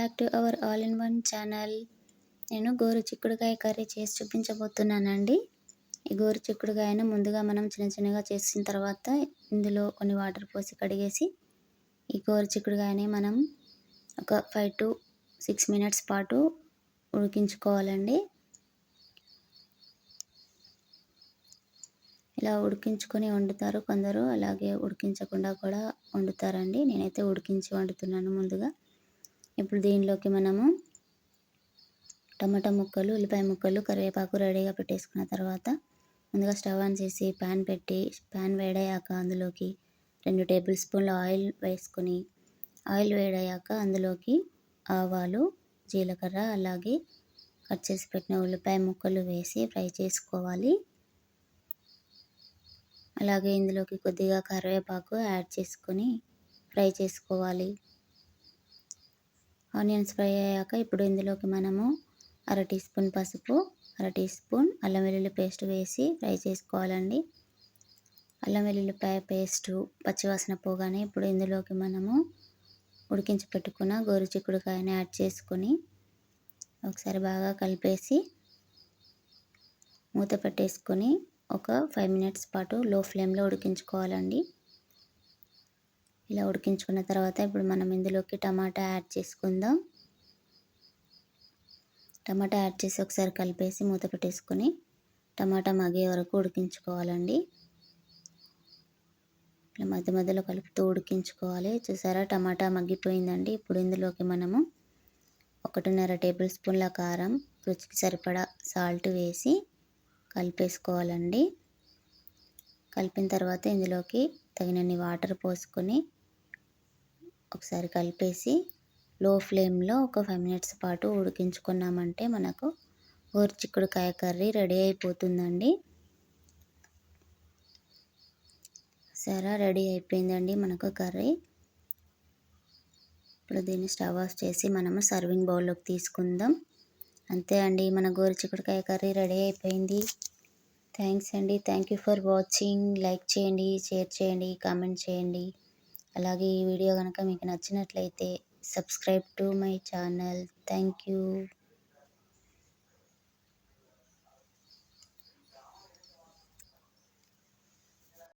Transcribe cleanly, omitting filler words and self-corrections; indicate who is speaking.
Speaker 1: Back to our all in one channel. నేను గోరుచిక్కుడుకాయ curry చేసి చూపించబోతున్నానండి. ఈ గోరుచిక్కుడుకాయను ముందుగా మనం చిన్న చిన్నగా చేసిన తర్వాత ఇందులో కొన్ని వాటర్ పోసి కడిగేసి ఈ గోరుచిక్కుడుకాయని మనం ఒక 5 to 6 minutes పాటు ఉడికించుకోవాలండి. ఇలా ఉడికించుకొని వండుతారు కొందరు, అలాగే ఉడికించకుండా కూడా వండుతారండి. నేనైతే ఉడికించి వండుతున్నాను ముందుగా. ఇప్పుడు దీనిలోకి మనము టమాటా ముక్కలు, ఉల్లిపాయ ముక్కలు, కరివేపాకు రెడీగా పెట్టేసుకున్న తర్వాత ముందుగా స్టవ్ ఆన్ చేసి ప్యాన్ పెట్టి, ప్యాన్ వేడయ్యాక అందులోకి 2 టేబుల్ స్పూన్ల ఆయిల్ వేసుకొని, ఆయిల్ వేడయ్యాక అందులోకి ఆవాలు, జీలకర్ర, అలాగే కట్ చేసి పెట్టిన ఉల్లిపాయ ముక్కలు వేసి ఫ్రై చేసుకోవాలి. అలాగే ఇందులోకి కొద్దిగా కరివేపాకు యాడ్ చేసుకొని ఫ్రై చేసుకోవాలి. ఆనియన్స్ ఫ్రై అయ్యాక ఇప్పుడు ఇందులోకి మనము 1/2 టీ స్పూన్ పసుపు, 1/2 టీ స్పూన్ అల్లం వెల్లుల్లి పేస్ట్ వేసి ఫ్రై చేసుకోవాలండి. అల్లం వెల్లుల్లిపాయ పేస్టు పచ్చివాసన పోగానే ఇప్పుడు ఇందులోకి మనము ఉడికించి పెట్టుకున్న గోరుచిక్కుడుకాయని యాడ్ చేసుకొని ఒకసారి బాగా కలిపేసి మూత పెట్టేసుకొని ఒక 5 minutes పాటు లో ఫ్లేమ్లో ఉడికించుకోవాలండి. ఇలా ఉడికించుకున్న తర్వాత ఇప్పుడు మనం ఇందులోకి టమాటా యాడ్ చేసుకుందాం. టమాటా యాడ్ చేసి ఒకసారి కలిపేసి మూత పెట్టేసుకొని టమాటా మగ్గే వరకు ఉడికించుకోవాలండి. ఇలా మధ్య మధ్యలో కలుపుతూ ఉడికించుకోవాలి. చూసారా, టమాటా మగ్గిపోయిందండి. ఇప్పుడు ఇందులోకి మనము 1.5 టేబుల్ స్పూన్ల కారం, రుచికి సరిపడా సాల్ట్ వేసి కలిపేసుకోవాలండి. కలిపిన తర్వాత ఇందులోకి తగినన్ని వాటర్ పోసుకొని ఒకసారి కలిపేసి లో ఫ్లేమ్లో ఒక 5 minutes పాటు ఉడికించుకున్నామంటే మనకు గోరుచిక్కుడుకాయ కర్రీ రెడీ అయిపోతుందండి. సరే, రెడీ అయిపోయిందండి మనకు కర్రీ. ఇప్పుడు దీన్ని స్టవ్ ఆఫ్ చేసి మనము సర్వింగ్ బౌల్లోకి తీసుకుందాం. అంతే అండి, మన గోరుచిక్కుడుకాయ కర్రీ రెడీ అయిపోయింది. థ్యాంక్స్ అండి. Thank you for watching. Like చేయండి, షేర్ చేయండి, కామెంట్ చేయండి. అలాగే ఈ వీడియో కనుక మీకు నచ్చినట్లయితే subscribe to my channel. Thank you.